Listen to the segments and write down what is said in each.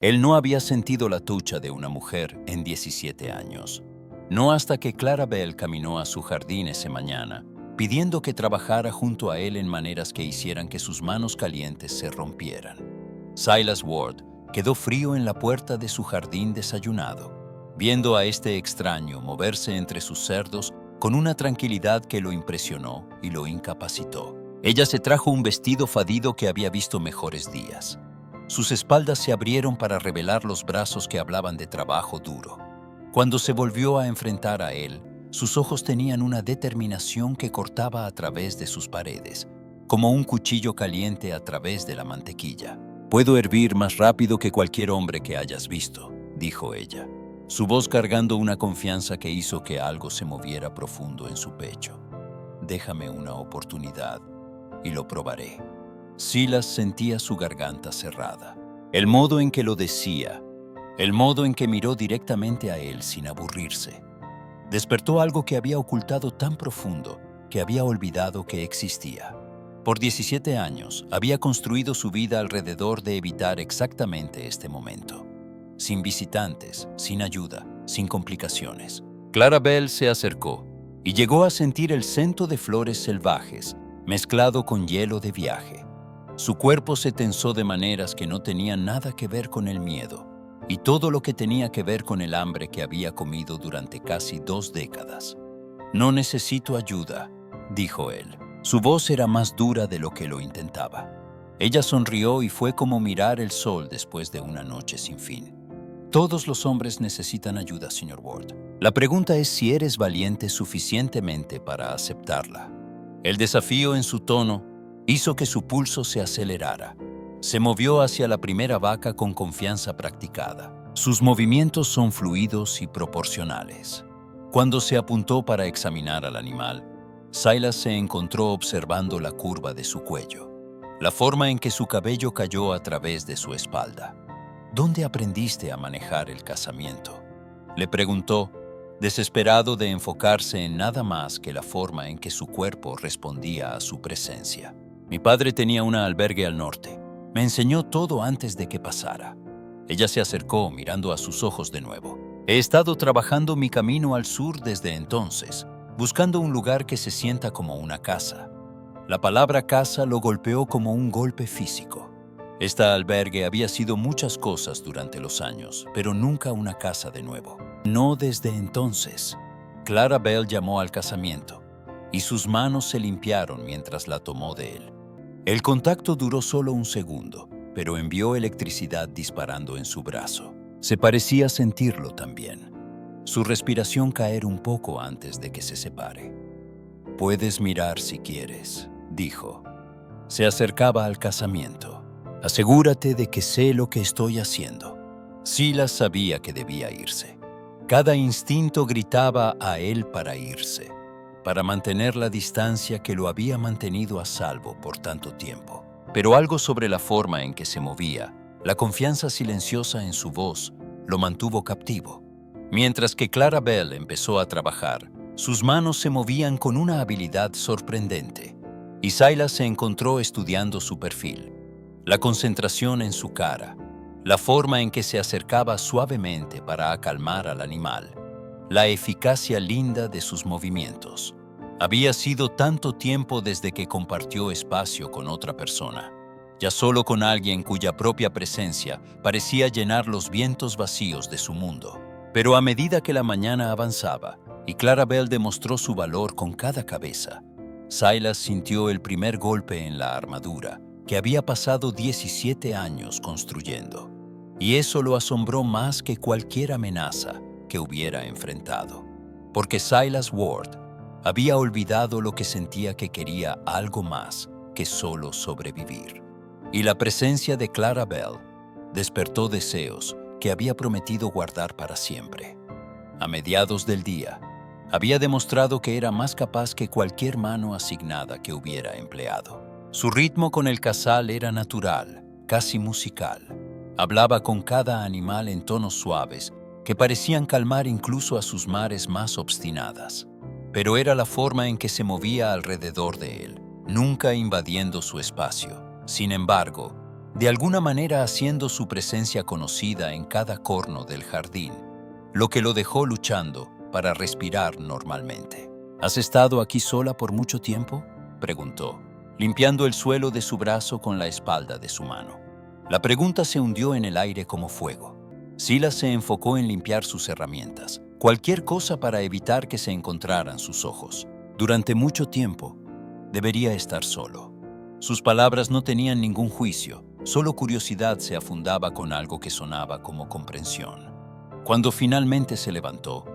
Él no había sentido la tucha de una mujer en 17 años. No hasta que Clarabel caminó a su jardín esa mañana, pidiendo que trabajara junto a él en maneras que hicieran que sus manos calientes se rompieran. Silas Ward quedó frío en la puerta de su jardín desayunado, viendo a este extraño moverse entre sus cerdos con una tranquilidad que lo impresionó y lo incapacitó. Ella se trajo un vestido fadido que había visto mejores días. Sus espaldas se abrieron para revelar los brazos que hablaban de trabajo duro. Cuando se volvió a enfrentar a él, sus ojos tenían una determinación que cortaba a través de sus paredes, como un cuchillo caliente a través de la mantequilla. «Puedo hervir más rápido que cualquier hombre que hayas visto», dijo ella, su voz cargando una confianza que hizo que algo se moviera profundo en su pecho. «Déjame una oportunidad y lo probaré». Silas sentía su garganta cerrada. El modo en que lo decía, el modo en que miró directamente a él sin aburrirse, despertó algo que había ocultado tan profundo que había olvidado que existía. Por 17 años había construido su vida alrededor de evitar exactamente este momento. Sin visitantes, sin ayuda, sin complicaciones. Clarabel se acercó y llegó a sentir el cento de flores salvajes mezclado con hielo de viaje. Su cuerpo se tensó de maneras que no tenían nada que ver con el miedo, y todo lo que tenía que ver con el hambre que había comido durante casi 2 décadas. «No necesito ayuda», dijo él. Su voz era más dura de lo que lo intentaba. Ella sonrió y fue como mirar el sol después de una noche sin fin. «Todos los hombres necesitan ayuda, señor Ward. La pregunta es si eres valiente suficientemente para aceptarla». El desafío en su tono hizo que su pulso se acelerara. Se movió hacia la primera vaca con confianza practicada. Sus movimientos son fluidos y proporcionales. Cuando se apuntó para examinar al animal, Silas se encontró observando la curva de su cuello, la forma en que su cabello cayó a través de su espalda. «¿Dónde aprendiste a manejar el casamiento?», le preguntó, desesperado de enfocarse en nada más que la forma en que su cuerpo respondía a su presencia. «Mi padre tenía un albergue al norte. Me enseñó todo antes de que pasara». Ella se acercó mirando a sus ojos de nuevo. «He estado trabajando mi camino al sur desde entonces, buscando un lugar que se sienta como una casa». La palabra casa lo golpeó como un golpe físico. Este albergue había sido muchas cosas durante los años, pero nunca una casa de nuevo. No desde entonces. Clarabel llamó al casamiento, y sus manos se limpiaron mientras la tomó de él. El contacto duró solo un segundo, pero envió electricidad disparando en su brazo. Se parecía sentirlo también. Su respiración caer un poco antes de que se separe. «Puedes mirar si quieres», dijo. Se acercaba al casamiento. «Asegúrate de que sé lo que estoy haciendo». Silas sabía que debía irse. Cada instinto gritaba a él para irse, para mantener la distancia que lo había mantenido a salvo por tanto tiempo. Pero algo sobre la forma en que se movía, la confianza silenciosa en su voz, lo mantuvo captivo. Mientras que Clarabel empezó a trabajar, sus manos se movían con una habilidad sorprendente, y Silas se encontró estudiando su perfil. La concentración en su cara, la forma en que se acercaba suavemente para acalmar al animal, la eficacia linda de sus movimientos. Había sido tanto tiempo desde que compartió espacio con otra persona, ya solo con alguien cuya propia presencia parecía llenar los vientos vacíos de su mundo. Pero a medida que la mañana avanzaba y Clarabel demostró su valor con cada cabeza, Silas sintió el primer golpe en la armadura que había pasado 17 años construyendo. Y eso lo asombró más que cualquier amenaza que hubiera enfrentado. Porque Silas Ward había olvidado lo que sentía, que quería algo más que solo sobrevivir. Y la presencia de Clarabel despertó deseos que había prometido guardar para siempre. A mediados del día, había demostrado que era más capaz que cualquier mano asignada que hubiera empleado. Su ritmo con el cazal era natural, casi musical. Hablaba con cada animal en tonos suaves que parecían calmar incluso a sus mares más obstinadas. Pero era la forma en que se movía alrededor de él, nunca invadiendo su espacio. Sin embargo, de alguna manera haciendo su presencia conocida en cada corno del jardín, lo que lo dejó luchando para respirar normalmente. ¿Has estado aquí sola por mucho tiempo?, preguntó, limpiando el suelo de su brazo con la espalda de su mano. La pregunta se hundió en el aire como fuego. Silas se enfocó en limpiar sus herramientas, cualquier cosa para evitar que se encontraran sus ojos. Durante mucho tiempo, debería estar solo. Sus palabras no tenían ningún juicio, solo curiosidad se afundaba con algo que sonaba como comprensión. Cuando finalmente se levantó,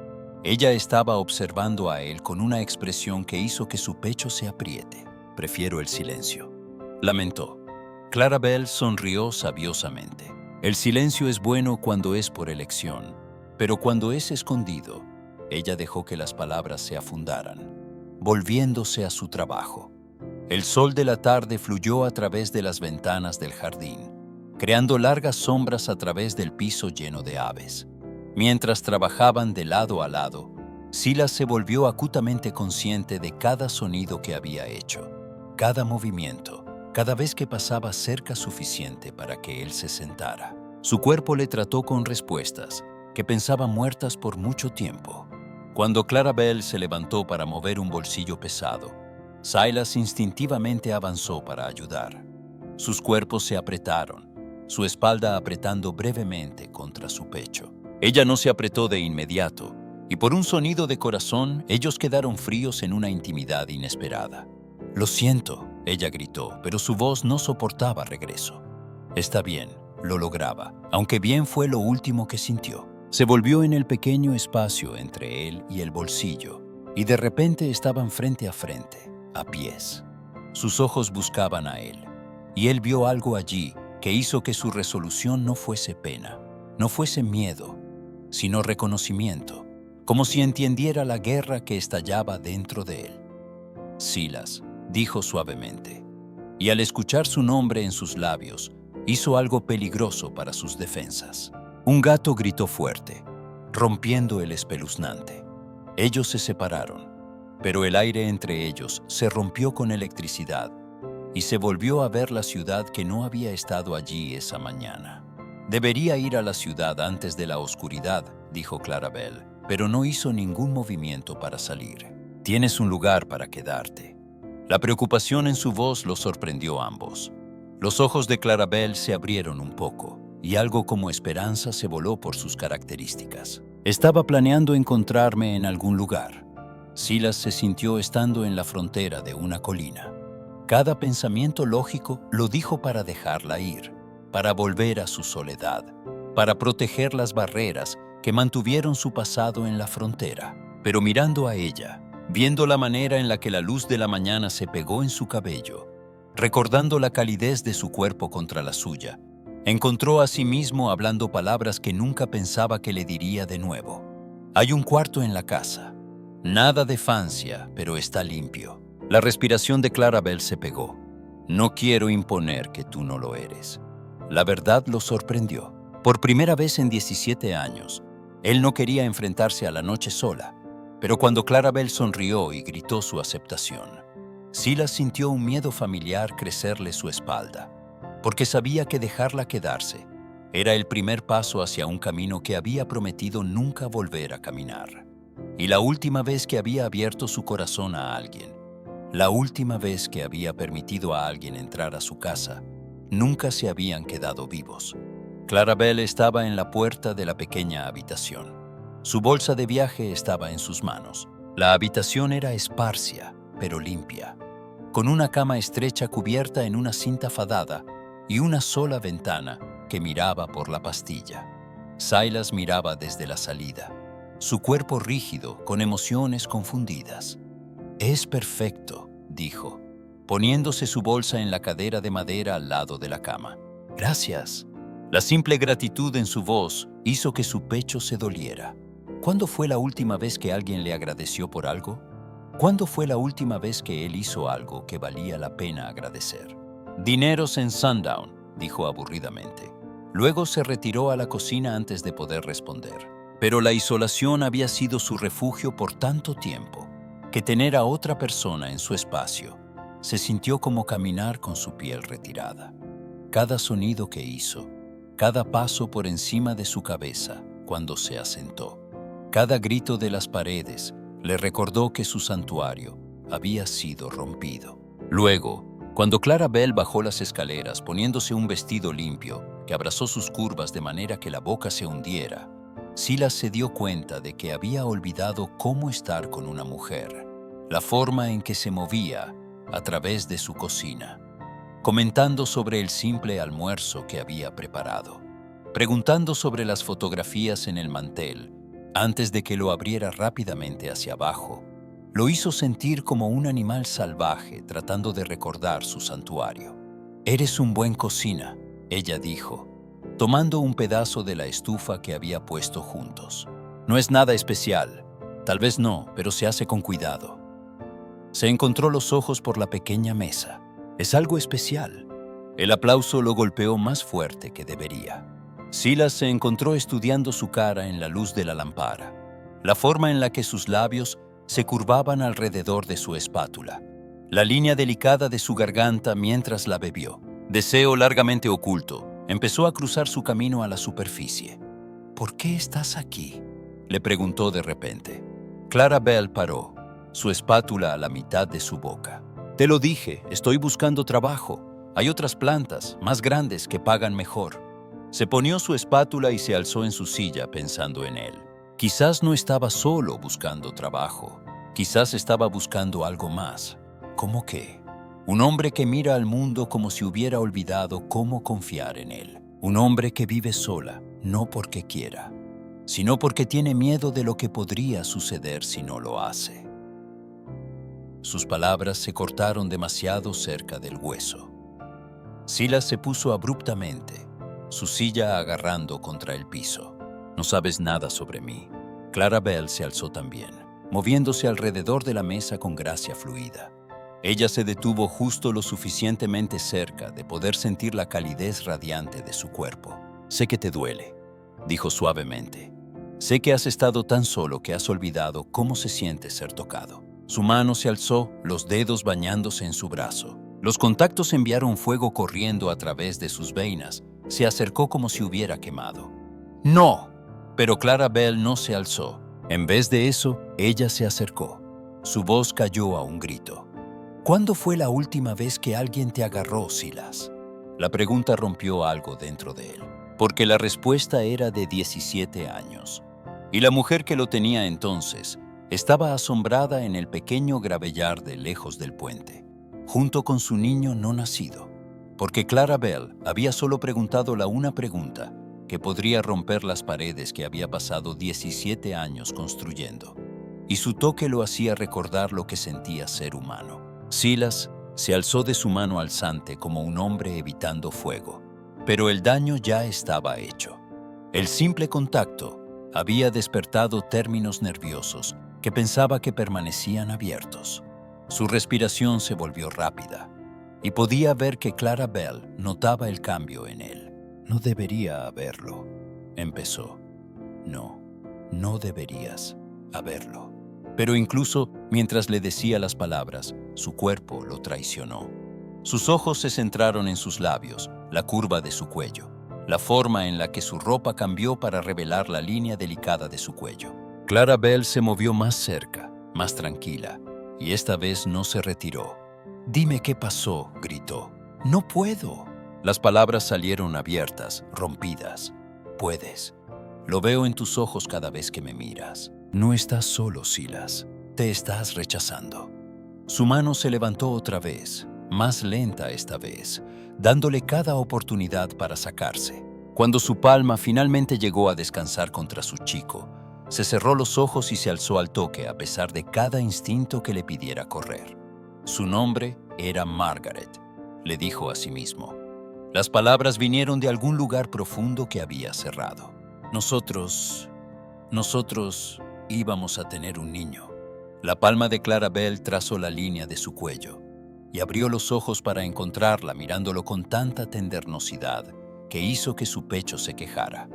ella estaba observando a él con una expresión que hizo que su pecho se apriete. «Prefiero el silencio», lamentó. Clarabel sonrió sabiosamente. El silencio es bueno cuando es por elección, pero cuando es escondido, ella dejó que las palabras se afundaran, volviéndose a su trabajo. El sol de la tarde fluyó a través de las ventanas del jardín, creando largas sombras a través del piso lleno de aves. Mientras trabajaban de lado a lado, Silas se volvió acutamente consciente de cada sonido que había hecho, cada movimiento, cada vez que pasaba cerca suficiente para que él se sentara. Su cuerpo le trató con respuestas que pensaba muertas por mucho tiempo. Cuando Clarabel se levantó para mover un bolsillo pesado, Silas instintivamente avanzó para ayudar. Sus cuerpos se apretaron, su espalda apretando brevemente contra su pecho. Ella no se apretó de inmediato, y por un sonido de corazón, ellos quedaron fríos en una intimidad inesperada. «Lo siento», ella gritó, pero su voz no soportaba regreso. «Está bien», lo lograba, aunque bien fue lo último que sintió. Se volvió en el pequeño espacio entre él y el bolsillo, y de repente estaban frente a frente, a pies. Sus ojos buscaban a él, y él vio algo allí que hizo que su resolución no fuese pena, no fuese miedo, sino reconocimiento, como si entendiera la guerra que estallaba dentro de él. «Silas», dijo suavemente, y al escuchar su nombre en sus labios, hizo algo peligroso para sus defensas. Un gato gritó fuerte, rompiendo el espeluznante. Ellos se separaron, pero el aire entre ellos se rompió con electricidad y se volvió a ver la ciudad que no había estado allí esa mañana. «Debería ir a la ciudad antes de la oscuridad», dijo Clarabel, pero no hizo ningún movimiento para salir. «Tienes un lugar para quedarte». La preocupación en su voz los sorprendió a ambos. Los ojos de Clarabel se abrieron un poco, y algo como esperanza se voló por sus características. «Estaba planeando encontrarme en algún lugar». Silas se sintió estando en la frontera de una colina. Cada pensamiento lógico lo dijo para dejarla ir, para volver a su soledad, para proteger las barreras que mantuvieron su pasado en la frontera. Pero mirando a ella, viendo la manera en la que la luz de la mañana se pegó en su cabello, recordando la calidez de su cuerpo contra la suya, encontró a sí mismo hablando palabras que nunca pensaba que le diría de nuevo. «Hay un cuarto en la casa. Nada de fancia, pero está limpio». La respiración de Clarabel se pegó. «No quiero imponer que tú no lo eres». La verdad lo sorprendió. Por primera vez en 17 años, él no quería enfrentarse a la noche sola, pero cuando Clarabel sonrió y gritó su aceptación, Silas sintió un miedo familiar crecerle su espalda, porque sabía que dejarla quedarse era el primer paso hacia un camino que había prometido nunca volver a caminar. Y la última vez que había abierto su corazón a alguien, la última vez que había permitido a alguien entrar a su casa, nunca se habían quedado vivos. Clarabel estaba en la puerta de la pequeña habitación. Su bolsa de viaje estaba en sus manos. La habitación era esparcia, pero limpia, con una cama estrecha cubierta en una cinta fadada y una sola ventana que miraba por la pastilla. Silas miraba desde la salida, su cuerpo rígido, con emociones confundidas. «Es perfecto», dijo, poniéndose su bolsa en la cadera de madera al lado de la cama. «Gracias». La simple gratitud en su voz hizo que su pecho se doliera. ¿Cuándo fue la última vez que alguien le agradeció por algo? ¿Cuándo fue la última vez que él hizo algo que valía la pena agradecer? «Dineros en Sundown», dijo aburridamente. Luego se retiró a la cocina antes de poder responder. Pero la isolación había sido su refugio por tanto tiempo que tener a otra persona en su espacio se sintió como caminar con su piel retirada. cada sonido que hizo, cada paso por encima de su cabeza cuando se asentó. Cada grito de las paredes le recordó que su santuario había sido rompido. Luego, cuando Clarabel bajó las escaleras poniéndose un vestido limpio que abrazó sus curvas de manera que la boca se hundiera, Silas se dio cuenta de que había olvidado cómo estar con una mujer, la forma en que se movía a través de su cocina, comentando sobre el simple almuerzo que había preparado, preguntando sobre las fotografías en el mantel antes de que lo abriera rápidamente hacia abajo. Lo hizo sentir como un animal salvaje tratando de recordar su santuario. «Eres un buen cocina», ella dijo, tomando un pedazo de la estufa que había puesto juntos. «No es nada especial. Tal vez no, pero se hace con cuidado». Se encontró los ojos por la pequeña mesa. «Es algo especial». El aplauso lo golpeó más fuerte que debería. Silas se encontró estudiando su cara en la luz de la lámpara, la forma en la que sus labios se curvaban alrededor de su espátula, la línea delicada de su garganta mientras la bebió. Deseo largamente oculto empezó a cruzar su camino a la superficie. «¿Por qué estás aquí?», le preguntó de repente. Clarabel paró, su espátula a la mitad de su boca. «Te lo dije, estoy buscando trabajo. Hay otras plantas, más grandes, que pagan mejor». Se ponió su espátula y se alzó en su silla pensando en él. Quizás no estaba solo buscando trabajo. Quizás estaba buscando algo más. ¿Cómo qué? Un hombre que mira al mundo como si hubiera olvidado cómo confiar en él. Un hombre que vive sola, no porque quiera, sino porque tiene miedo de lo que podría suceder si no lo hace. Sus palabras se cortaron demasiado cerca del hueso. Silas se puso abruptamente, su silla agarrando contra el piso. «No sabes nada sobre mí». Clarabel se alzó también, moviéndose alrededor de la mesa con gracia fluida. Ella se detuvo justo lo suficientemente cerca de poder sentir la calidez radiante de su cuerpo. «Sé que te duele», dijo suavemente. «Sé que has estado tan solo que has olvidado cómo se siente ser tocado». Su mano se alzó, los dedos bañándose en su brazo. Los contactos enviaron fuego corriendo a través de sus venas. Se acercó como si hubiera quemado. «¡No!». Pero Clarabel no se alzó. En vez de eso, ella se acercó. Su voz cayó a un grito. «¿Cuándo fue la última vez que alguien te agarró, Silas?». La pregunta rompió algo dentro de él, porque la respuesta era de 17 años. Y la mujer que lo tenía entonces estaba asombrada en el pequeño gravellar de lejos del puente, junto con su niño no nacido, porque Clarabel había solo preguntado la una pregunta que podría romper las paredes que había pasado 17 años construyendo, y su toque lo hacía recordar lo que sentía ser humano. Silas se alzó de su mano alzante como un hombre evitando fuego, pero el daño ya estaba hecho. El simple contacto había despertado términos nerviosos que pensaba que permanecían abiertos. Su respiración se volvió rápida, y podía ver que Clarabel notaba el cambio en él. «No debería haberlo», empezó. «No, no deberías haberlo». Pero incluso mientras le decía las palabras, su cuerpo lo traicionó. Sus ojos se centraron en sus labios, la curva de su cuello, la forma en la que su ropa cambió para revelar la línea delicada de su cuello. Clarabel se movió más cerca, más tranquila, y esta vez no se retiró. «Dime qué pasó», gritó. «No puedo». Las palabras salieron abiertas, rompidas. «Puedes. Lo veo en tus ojos cada vez que me miras. No estás solo, Silas. Te estás rechazando». Su mano se levantó otra vez, más lenta esta vez, dándole cada oportunidad para sacarse. Cuando su palma finalmente llegó a descansar contra su chico, se cerró los ojos y se alzó al toque a pesar de cada instinto que le pidiera correr. Su nombre era Margaret, le dijo a sí mismo. Las palabras vinieron de algún lugar profundo que había cerrado. Nosotros íbamos a tener un niño». La palma de Clarabel trazó la línea de su cuello y abrió los ojos para encontrarla mirándolo con tanta tendernosidad que hizo que su pecho se quejara.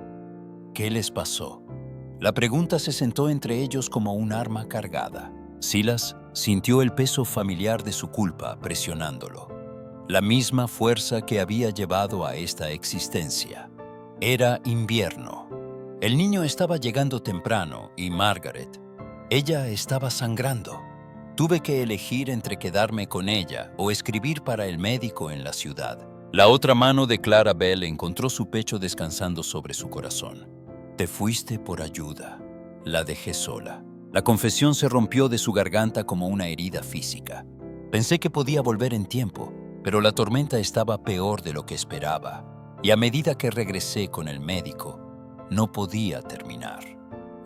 «¿Qué les pasó?». La pregunta se sentó entre ellos como un arma cargada. Silas sintió el peso familiar de su culpa presionándolo. la misma fuerza que había llevado a esta existencia. Era invierno. El niño estaba llegando temprano y Margaret, ella estaba sangrando. Tuve que elegir entre quedarme con ella o escribir para el médico en la ciudad. La otra mano de Clarabel encontró su pecho descansando sobre su corazón. Te fuiste por ayuda. La dejé sola. La confesión se rompió de su garganta como una herida física. Pensé que podía volver en tiempo, pero la tormenta estaba peor de lo que esperaba, y a medida que regresé con el médico, no podía terminar.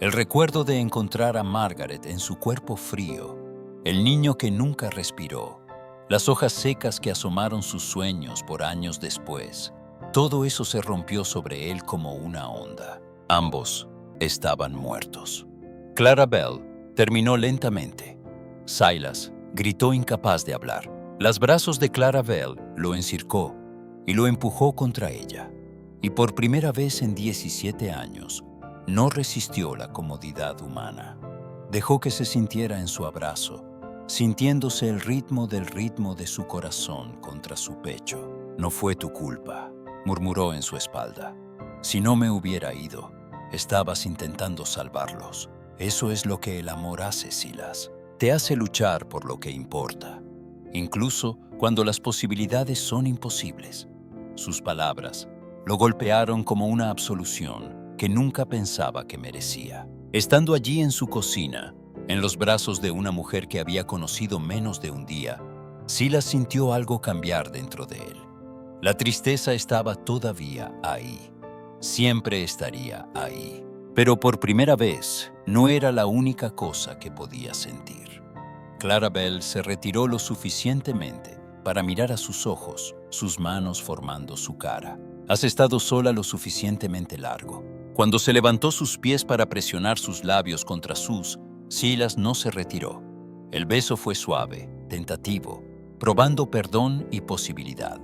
El recuerdo de encontrar a Margaret en su cuerpo frío, el niño que nunca respiró, las hojas secas que asomaron sus sueños por años después, todo eso se rompió sobre él como una onda. Ambos estaban muertos. Clarabel terminó lentamente. Silas gritó incapaz de hablar. Los brazos de Clarabel lo encircó y lo empujó contra ella. Y por primera vez en 17 años, no resistió la comodidad humana. Dejó que se sintiera en su abrazo, sintiéndose el ritmo de su corazón contra su pecho. No fue tu culpa, murmuró en su espalda. Si no me hubiera ido, estabas intentando salvarlos. Eso es lo que el amor hace, Silas. Te hace luchar por lo que importa, incluso cuando las posibilidades son imposibles. Sus palabras lo golpearon como una absolución que nunca pensaba que merecía. Estando allí en su cocina, en los brazos de una mujer que había conocido menos de un día, Silas sintió algo cambiar dentro de él. La tristeza estaba todavía ahí. Siempre estaría ahí. Pero por primera vez, no era la única cosa que podía sentir. Clarabel se retiró lo suficientemente para mirar a sus ojos, sus manos formando su cara. Has estado sola lo suficientemente largo. Cuando se levantó sus pies para presionar sus labios contra sus, Silas no se retiró. El beso fue suave, tentativo, probando perdón y posibilidad.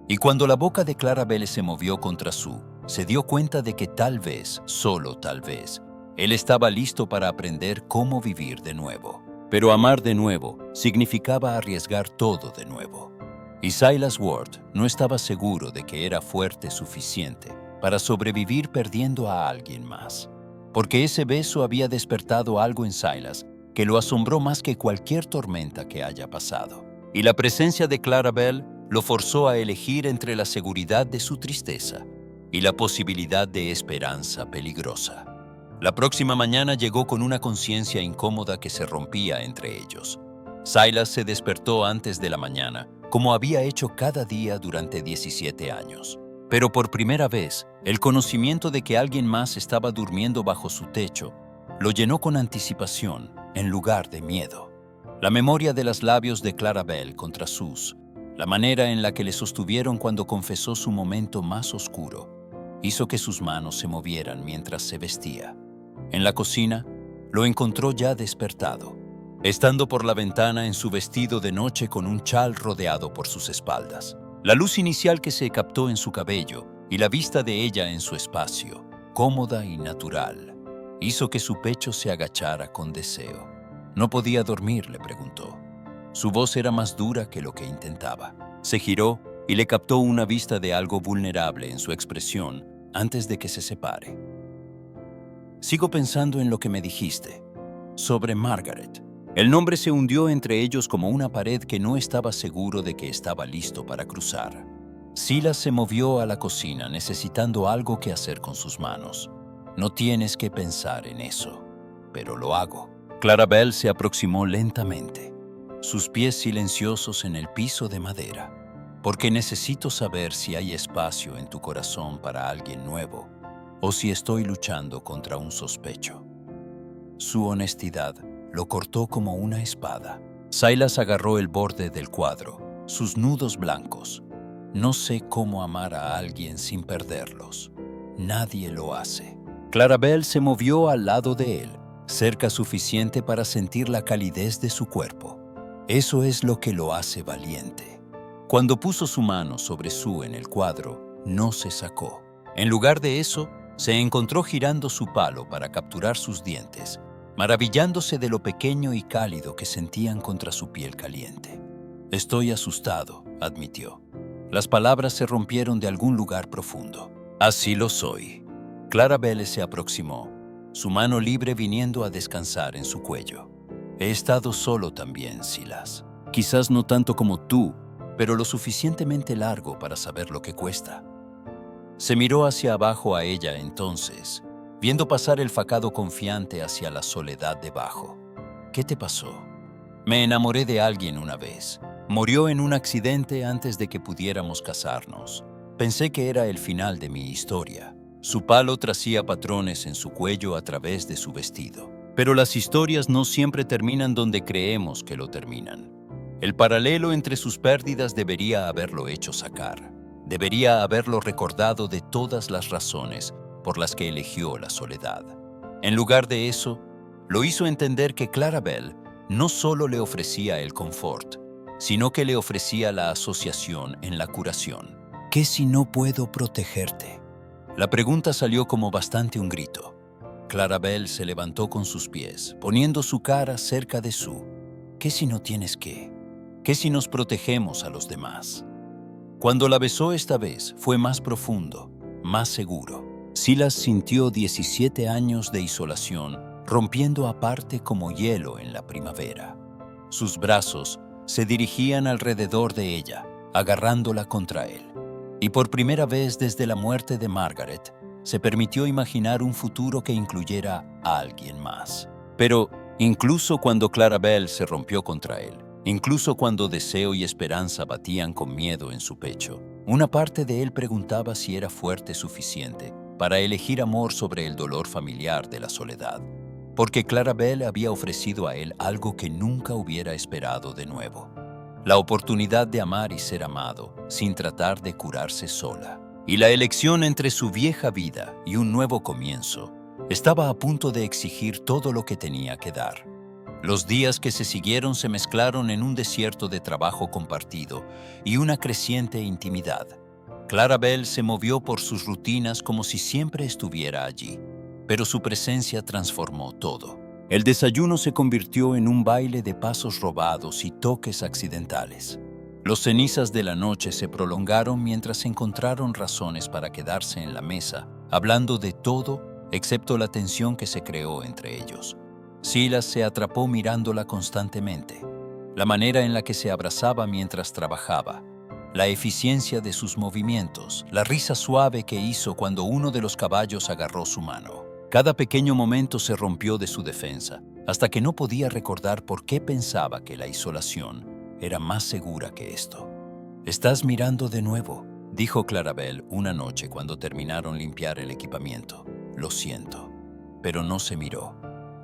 Y cuando la boca de Clarabel se movió contra su, se dio cuenta de que tal vez, solo tal vez, él estaba listo para aprender cómo vivir de nuevo. Pero amar de nuevo significaba arriesgar todo de nuevo. Y Silas Ward no estaba seguro de que era fuerte suficiente para sobrevivir perdiendo a alguien más. Porque ese beso había despertado algo en Silas que lo asombró más que cualquier tormenta que haya pasado. Y la presencia de Clarabel lo forzó a elegir entre la seguridad de su tristeza y la posibilidad de esperanza peligrosa. La próxima mañana llegó con una conciencia incómoda que se rompía entre ellos. Silas se despertó antes de la mañana, como había hecho cada día durante 17 años. Pero por primera vez, el conocimiento de que alguien más estaba durmiendo bajo su techo lo llenó con anticipación en lugar de miedo. La memoria de los labios de Clarabel contra sus, la manera en la que le sostuvieron cuando confesó su momento más oscuro, hizo que sus manos se movieran mientras se vestía. En la cocina, lo encontró ya despertado, estando por la ventana en su vestido de noche con un chal rodeado por sus espaldas. La luz inicial que se captó en su cabello y la vista de ella en su espacio, cómoda y natural, hizo que su pecho se agachara con deseo. ¿No podía dormir?, le preguntó. Su voz era más dura que lo que intentaba. Se giró y le captó una vista de algo vulnerable en su expresión antes de que se separe. Sigo pensando en lo que me dijiste, sobre Margaret. El nombre se hundió entre ellos como una pared que no estaba seguro de que estaba listo para cruzar. Silas se movió a la cocina necesitando algo que hacer con sus manos. No tienes que pensar en eso, pero lo hago. Clarabel se aproximó lentamente, sus pies silenciosos en el piso de madera. Porque necesito saber si hay espacio en tu corazón para alguien nuevo o si estoy luchando contra un sospecho. Su honestidad lo cortó como una espada. Silas agarró el borde del cuadro, sus nudos blancos. No sé cómo amar a alguien sin perderlos. Nadie lo hace. Clarabel se movió al lado de él, cerca suficiente para sentir la calidez de su cuerpo. Eso es lo que lo hace valiente. Cuando puso su mano sobre su en el cuadro, no se sacó. En lugar de eso, se encontró girando su palo para capturar sus dientes, maravillándose de lo pequeño y cálido que sentían contra su piel caliente. Estoy asustado, admitió. Las palabras se rompieron de algún lugar profundo. Así lo soy. Clarabelle se aproximó, su mano libre viniendo a descansar en su cuello. He estado solo también, Silas. Quizás no tanto como tú, pero lo suficientemente largo para saber lo que cuesta. Se miró hacia abajo a ella entonces, viendo pasar el facado confiante hacia la soledad debajo. ¿Qué te pasó? Me enamoré de alguien una vez. Murió en un accidente antes de que pudiéramos casarnos. Pensé que era el final de mi historia. Su palo tracía patrones en su cuello a través de su vestido. Pero las historias no siempre terminan donde creemos que lo terminan. El paralelo entre sus pérdidas debería haberlo hecho sacar. Debería haberlo recordado de todas las razones por las que eligió la soledad. En lugar de eso, lo hizo entender que Clarabelle no solo le ofrecía el confort, sino que le ofrecía la asociación en la curación. ¿Qué si no puedo protegerte? La pregunta salió como bastante un grito. Clarabelle se levantó con sus pies, poniendo su cara cerca de su. ¿Qué si no tienes qué? ¿Qué si nos protegemos a los demás? Cuando la besó esta vez, fue más profundo, más seguro. Silas sintió 17 años de isolación, rompiendo aparte como hielo en la primavera. Sus brazos se dirigían alrededor de ella, agarrándola contra él. Y por primera vez desde la muerte de Margaret, se permitió imaginar un futuro que incluyera a alguien más. Pero incluso cuando Clarabelle se rompió contra él, incluso cuando deseo y esperanza batían con miedo en su pecho, una parte de él preguntaba si era fuerte suficiente para elegir amor sobre el dolor familiar de la soledad, porque Clarabelle había ofrecido a él algo que nunca hubiera esperado de nuevo: la oportunidad de amar y ser amado sin tratar de curarse sola. Y la elección entre su vieja vida y un nuevo comienzo estaba a punto de exigir todo lo que tenía que dar. Los días que se siguieron se mezclaron en un desierto de trabajo compartido y una creciente intimidad. Clarabelle se movió por sus rutinas como si siempre estuviera allí, pero su presencia transformó todo. El desayuno se convirtió en un baile de pasos robados y toques accidentales. Los cenizas de la noche se prolongaron mientras encontraron razones para quedarse en la mesa, hablando de todo excepto la tensión que se creó entre ellos. Silas se atrapó mirándola constantemente, la manera en la que se abrazaba mientras trabajaba, la eficiencia de sus movimientos, la risa suave que hizo cuando uno de los caballos agarró su mano. Cada pequeño momento se rompió de su defensa, hasta que no podía recordar por qué pensaba que la isolación era más segura que esto. «Estás mirando de nuevo», dijo Clarabelle una noche cuando terminaron limpiar el equipamiento. «Lo siento». Pero no se miró.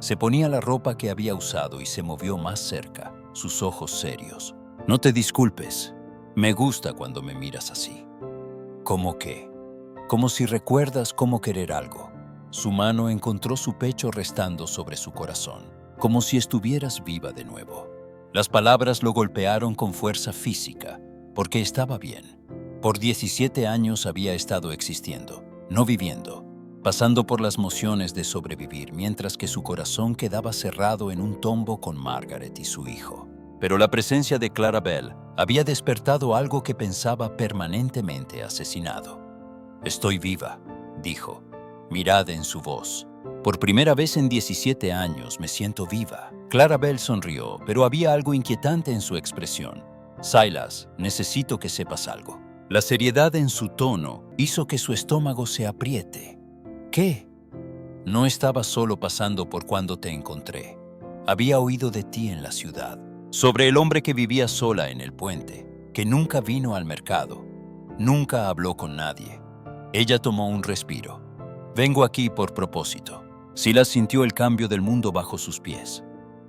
Se ponía la ropa que había usado y se movió más cerca, sus ojos serios. «No te disculpes. Me gusta cuando me miras así». «¿Cómo qué?» «Como si recuerdas cómo querer algo». Su mano encontró su pecho restando sobre su corazón, como si estuvieras viva de nuevo. Las palabras lo golpearon con fuerza física, porque estaba bien. Por 17 años había estado existiendo, no viviendo, pasando por las mociones de sobrevivir, mientras que su corazón quedaba cerrado en un tombo con Margaret y su hijo. Pero la presencia de Clarabelle había despertado algo que pensaba permanentemente asesinado. «Estoy viva», dijo. Mirad en su voz. «Por primera vez en 17 años me siento viva». Clarabelle sonrió, pero había algo inquietante en su expresión. «Silas, necesito que sepas algo». La seriedad en su tono hizo que su estómago se apriete. «¿Qué?» «No estaba solo pasando por cuando te encontré. Había oído de ti en la ciudad, sobre el hombre que vivía sola en el puente, que nunca vino al mercado, nunca habló con nadie». Ella tomó un respiro. «Vengo aquí por propósito». Silas sintió el cambio del mundo bajo sus pies.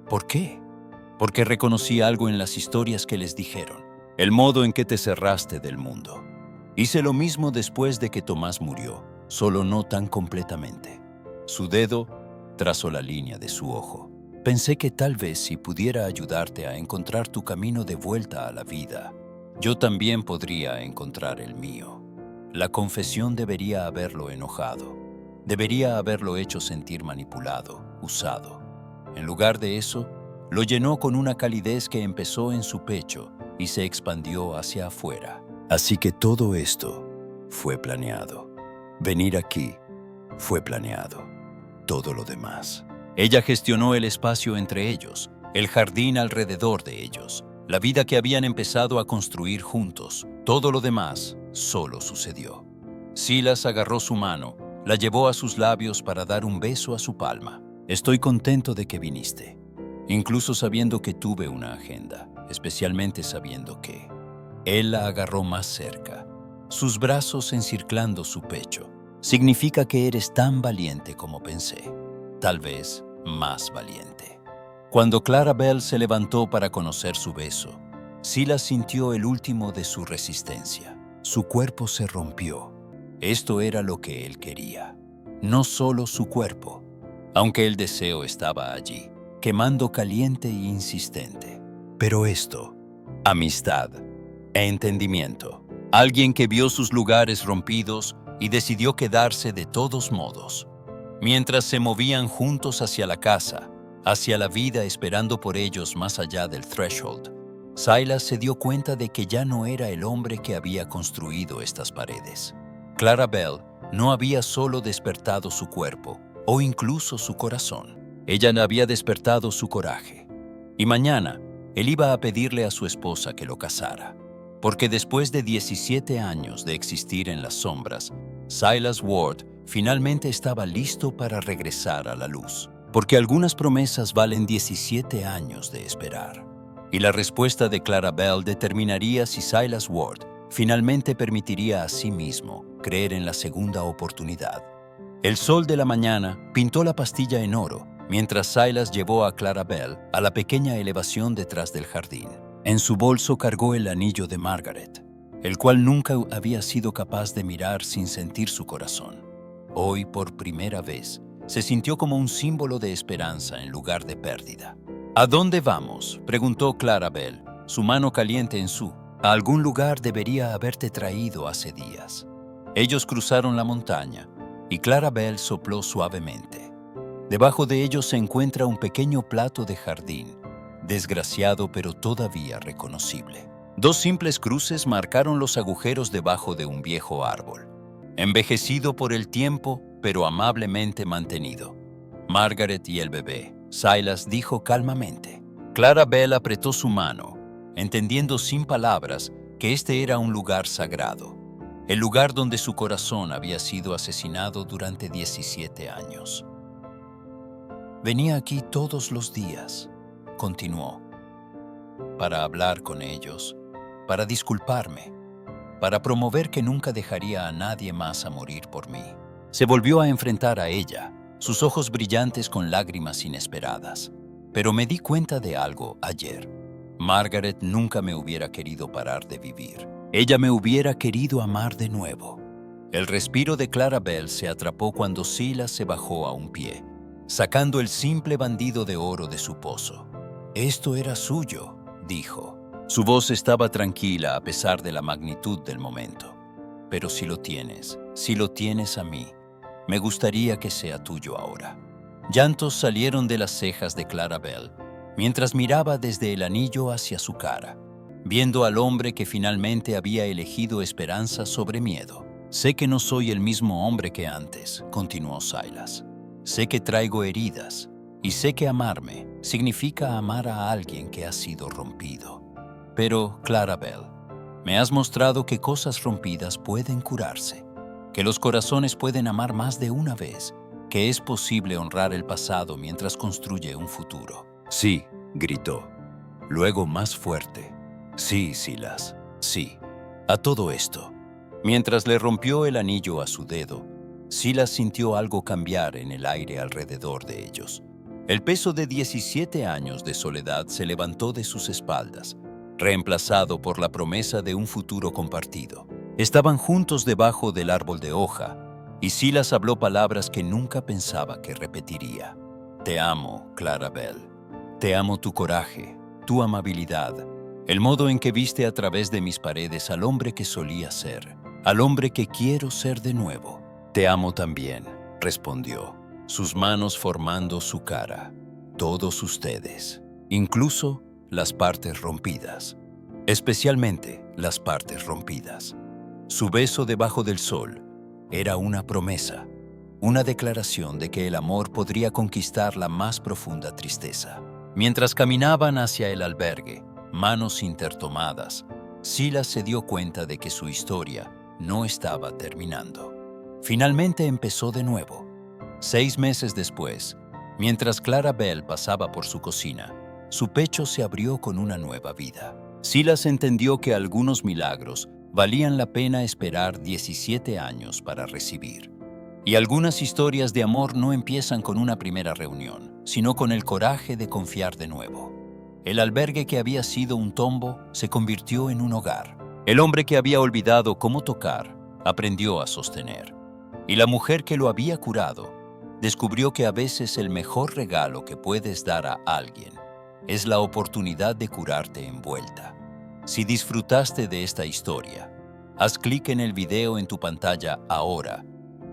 «¿Por qué?» «Porque reconocí algo en las historias que les dijeron, el modo en que te cerraste del mundo. Hice lo mismo después de que Tomás murió, solo no tan completamente». Su dedo trazó la línea de su ojo. «Pensé que tal vez si pudiera ayudarte a encontrar tu camino de vuelta a la vida, yo también podría encontrar el mío». La confesión debería haberlo enojado. Debería haberlo hecho sentir manipulado, usado. En lugar de eso, lo llenó con una calidez que empezó en su pecho y se expandió hacia afuera. Así que todo esto fue planeado. Venir aquí fue planeado. Todo lo demás. Ella gestionó el espacio entre ellos, el jardín alrededor de ellos, la vida que habían empezado a construir juntos. Todo lo demás solo sucedió. Silas agarró su mano, la llevó a sus labios para dar un beso a su palma. Estoy contento de que viniste, incluso sabiendo que tuve una agenda, especialmente sabiendo que... Él la agarró más cerca, sus brazos encirclando su pecho. Significa que eres tan valiente como pensé, tal vez más valiente. Cuando Clarabelle se levantó para conocer su beso, Silas sintió el último de su resistencia. Su cuerpo se rompió. Esto era lo que él quería. No solo su cuerpo, aunque el deseo estaba allí, quemando caliente e insistente. Pero esto, amistad e entendimiento. Alguien que vio sus lugares rompidos y decidió quedarse de todos modos. Mientras se movían juntos hacia la casa, hacia la vida esperando por ellos más allá del threshold, Silas se dio cuenta de que ya no era el hombre que había construido estas paredes. Clarabelle no había solo despertado su cuerpo o incluso su corazón. Ella había despertado su coraje. Y mañana, él iba a pedirle a su esposa que lo casara. Porque después de 17 años de existir en las sombras, Silas Ward finalmente estaba listo para regresar a la luz. Porque algunas promesas valen 17 años de esperar. Y la respuesta de Clarabelle determinaría si Silas Ward finalmente permitiría a sí mismo creer en la segunda oportunidad. El sol de la mañana pintó la pastilla en oro, mientras Silas llevó a Clarabelle a la pequeña elevación detrás del jardín. En su bolso cargó el anillo de Margaret, el cual nunca había sido capaz de mirar sin sentir su corazón. Hoy, por primera vez, se sintió como un símbolo de esperanza en lugar de pérdida. ¿A dónde vamos?, preguntó Clarabelle, su mano caliente en su. A algún lugar debería haberte traído hace días. Ellos cruzaron la montaña y Clarabelle sopló suavemente. Debajo de ellos se encuentra un pequeño plato de jardín, desgraciado pero todavía reconocible. 2 simples cruces marcaron los agujeros debajo de un viejo árbol, envejecido por el tiempo pero amablemente mantenido. Margaret y el bebé, Silas dijo calmamente. Clarabelle apretó su mano, entendiendo sin palabras que este era un lugar sagrado, el lugar donde su corazón había sido asesinado durante 17 años. Venía aquí todos los días, continuó, para hablar con ellos, para disculparme, para promover que nunca dejaría a nadie más a morir por mí. Se volvió a enfrentar a ella, sus ojos brillantes con lágrimas inesperadas. Pero me di cuenta de algo ayer. Margaret nunca me hubiera querido parar de vivir. Ella me hubiera querido amar de nuevo. El respiro de Clarabelle se atrapó cuando Silas se bajó a un pie, sacando el simple bandido de oro de su pozo. Esto era suyo, dijo. Su voz estaba tranquila a pesar de la magnitud del momento. Pero si lo tienes a mí, me gustaría que sea tuyo ahora. Llantos salieron de las cejas de Clarabelle mientras miraba desde el anillo hacia su cara, viendo al hombre que finalmente había elegido esperanza sobre miedo. Sé que no soy el mismo hombre que antes, continuó Silas. Sé que traigo heridas y sé que amarme significa amar a alguien que ha sido rompido. Pero, Clarabelle, me has mostrado que cosas rompidas pueden curarse, que los corazones pueden amar más de una vez, que es posible honrar el pasado mientras construye un futuro. Sí, gritó. Luego más fuerte. Sí, Silas, sí. A todo esto. Mientras le rompió el anillo a su dedo, Silas sintió algo cambiar en el aire alrededor de ellos. El peso de 17 años de soledad se levantó de sus espaldas, reemplazado por la promesa de un futuro compartido. Estaban juntos debajo del árbol de hoja, y Silas habló palabras que nunca pensaba que repetiría. Te amo, Clarabelle. Te amo tu coraje, tu amabilidad, el modo en que viste a través de mis paredes al hombre que solía ser, al hombre que quiero ser de nuevo. Te amo también, respondió, sus manos formando su cara. Todos ustedes, incluso las partes rompidas. Especialmente las partes rompidas. Su beso debajo del sol era una promesa, una declaración de que el amor podría conquistar la más profunda tristeza. Mientras caminaban hacia el albergue, manos intertomadas, Silas se dio cuenta de que su historia no estaba terminando. Finalmente empezó de nuevo. 6 meses después, mientras Clarabel pasaba por su cocina, su pecho se abrió con una nueva vida. Silas entendió que algunos milagros valían la pena esperar 17 años para recibir. Y algunas historias de amor no empiezan con una primera reunión, sino con el coraje de confiar de nuevo. El albergue que había sido un tombo se convirtió en un hogar. El hombre que había olvidado cómo tocar aprendió a sostener. Y la mujer que lo había curado descubrió que a veces el mejor regalo que puedes dar a alguien es la oportunidad de curarte en vuelta. Si disfrutaste de esta historia, haz clic en el video en tu pantalla ahora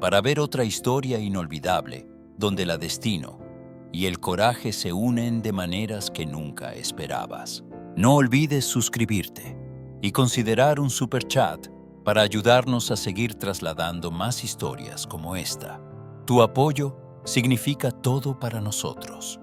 para ver otra historia inolvidable donde la destino y el coraje se unen de maneras que nunca esperabas. No olvides suscribirte y considerar un super chat para ayudarnos a seguir trasladando más historias como esta. Tu apoyo significa todo para nosotros.